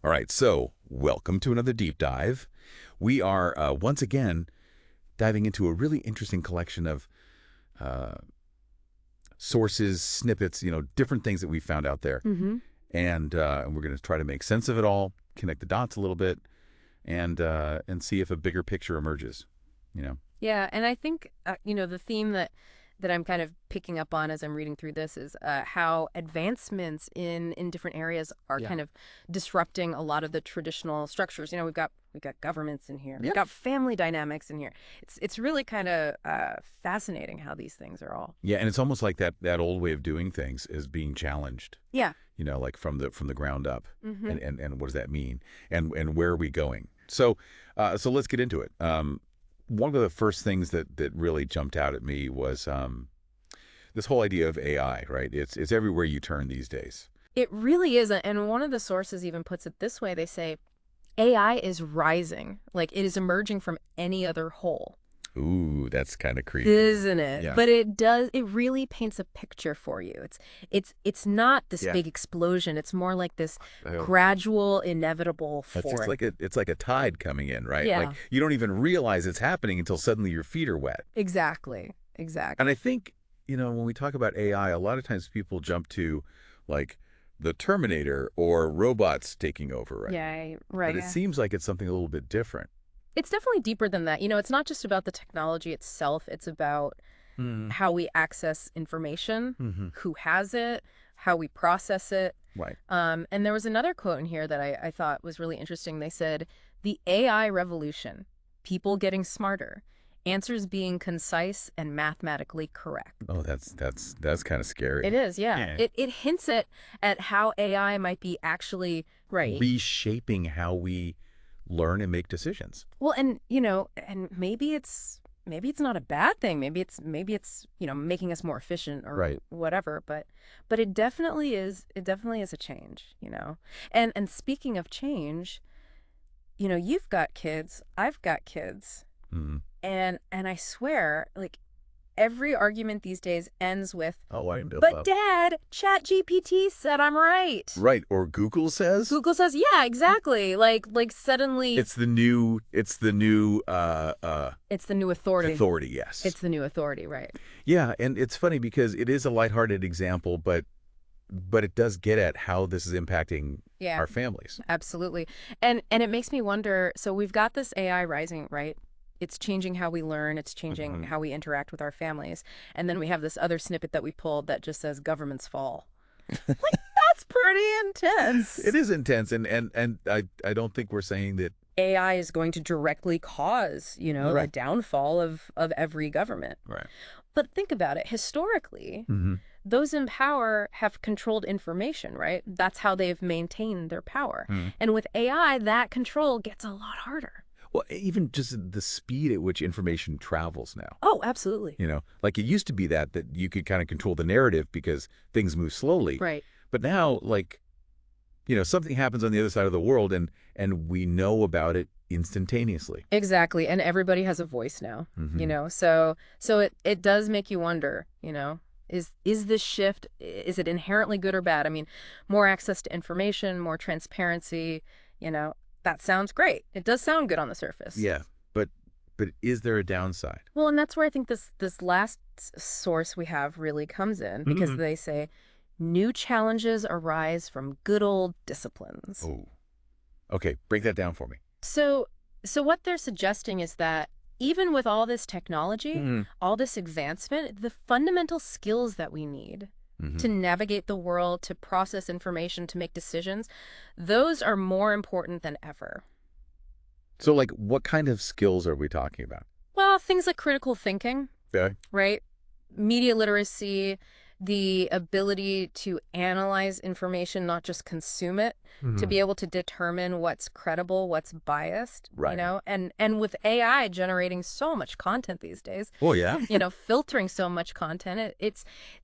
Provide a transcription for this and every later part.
All right, so welcome to another deep dive. We are once again diving into a really interesting collection of uh, sources, snippets, different things that we found out there. hmm And we're going to try to make sense of it all, connect the dots a little bit, and see if a bigger picture emerges, you know? Yeah, and I think the theme that I'm kind of picking up on as I'm reading through this is how advancements in different areas are Yeah. kind of disrupting a lot of the traditional structures. We've got governments in here. Yeah. We've got family dynamics in here. It's really kind of fascinating how these things are all. Yeah, and it's almost like that old way of doing things is being challenged, Yeah. like from the ground up. hmm And what does that mean? And where are we going? So let's get into it. One of the first things that really jumped out at me was this whole idea of AI, right? It's everywhere you turn these days. It really is. And one of the sources even puts it this way. They say AI is rising, like it is emerging from any other hole. Ooh, that's kind of creepy. Isn't it? Yeah. But it really paints a picture for you. It's not this Yeah. big explosion. It's more like this Oh. gradual, inevitable It's form. like a tide coming in, right? Yeah. Like you don't even realize it's happening until suddenly your feet are wet. Exactly. Exactly. And I think, when we talk about AI, a lot of times people jump to like the Terminator or robots taking over, right? Yeah, right. But it seems like it's something a little bit different. It's definitely deeper than that. It's not just about the technology itself. It's about Mm. how we access information, Mm-hmm. who has it, how we process it. Right. And there was another quote in here that I thought was really interesting. They said, "The AI revolution, people getting smarter, answers being concise and mathematically correct." Oh, that's kind of scary. It is, yeah. Yeah. It hints at how AI might be actually right. Reshaping how we learn and make decisions. Well, and maybe it's not a bad thing. Maybe it's making us more efficient or Right. whatever, but it definitely is a change. And speaking of change, you've got kids, I've got kids, Mm. and I swear, like every argument these days ends with, Oh, I built "But up. Dad, ChatGPT said I'm right." Right. Or Google says Google says, "Yeah, exactly." Like suddenly it's the new it's the new authority. authority. Yes. It's the new authority, right? Yeah, and it's funny because it is a lighthearted example, but it does get at how this is impacting Yeah, our families. absolutely. And it makes me wonder, so we've got this AI rising, right? It's changing how we learn, it's changing Mhm. how we interact with our families. And then we have this other snippet that we pulled that just says governments fall. Like, that's pretty intense. It is intense, and I don't think we're saying that. AI is going to directly cause, the Right. downfall of every government. Right. But think about it. Historically, Mm-hmm. those in power have controlled information, right? That's how they've maintained their power. Mm. And with AI, that control gets a lot harder. Well, even just the speed at which information travels now. Oh, absolutely. Like it used to be that you could kind of control the narrative because things move slowly. Right. But now, like, something happens on the other side of the world, and we know about it instantaneously. Exactly. And everybody has a voice now, Mhm. So it does make you wonder, is this shift, is it inherently good or bad? I mean, more access to information, more transparency, that sounds great. It does sound good on the surface. Yeah, but is there a downside? Well, and that's where I think this last source we have really comes in, because Mhm. they say new challenges arise from good old disciplines. Oh, okay. Break that down for me. So what they're suggesting is that even with all this technology, Mhm. all this advancement, the fundamental skills that we need Mhm. to navigate the world, to process information, to make decisions, those are more important than ever. So, like, what kind of skills are we talking about? Well, things like critical thinking, Okay. right? Media literacy, the ability to analyze information, not just consume it, to be able to determine what's credible, what's biased, Right. And with AI generating so much content these days, Oh, yeah. filtering so much content,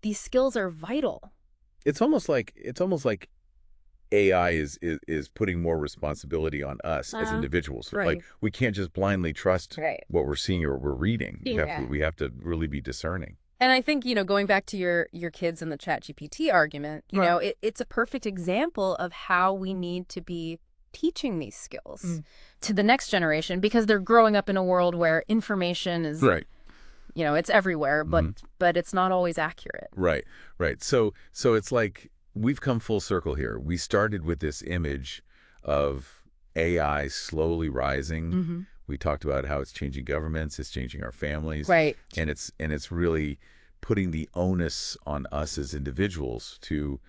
these skills are vital. It's almost like AI is putting more responsibility on us as individuals. right. Like we can't just blindly trust Right. what we're seeing or what we're reading. Yeah. We have to really be discerning. And I think, going back to your kids and the ChatGPT argument, Right. it's a perfect example of how we need to be teaching these skills to the next generation because they're growing up in a world where information is, Right. it's everywhere, but it's not always accurate. Right, right. So it's like we've come full circle here. We started with this image of AI slowly rising. We talked about how it's changing governments, it's changing our families, Right. and it's really putting the onus on us as individuals to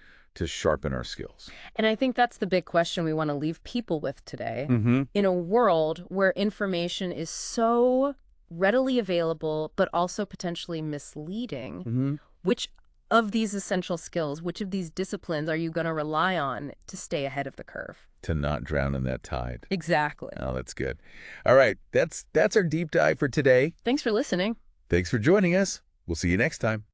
sharpen our skills. And I think that's the big question we want to leave people with today. Mm-hmm. In a world where information is so readily available, but also potentially misleading, which of these essential skills, which of these disciplines are you going to rely on to stay ahead of the curve? To not drown in that tide. Exactly. Oh, that's good. All right, that's our deep dive for today. Thanks for listening. Thanks for joining us. We'll see you next time.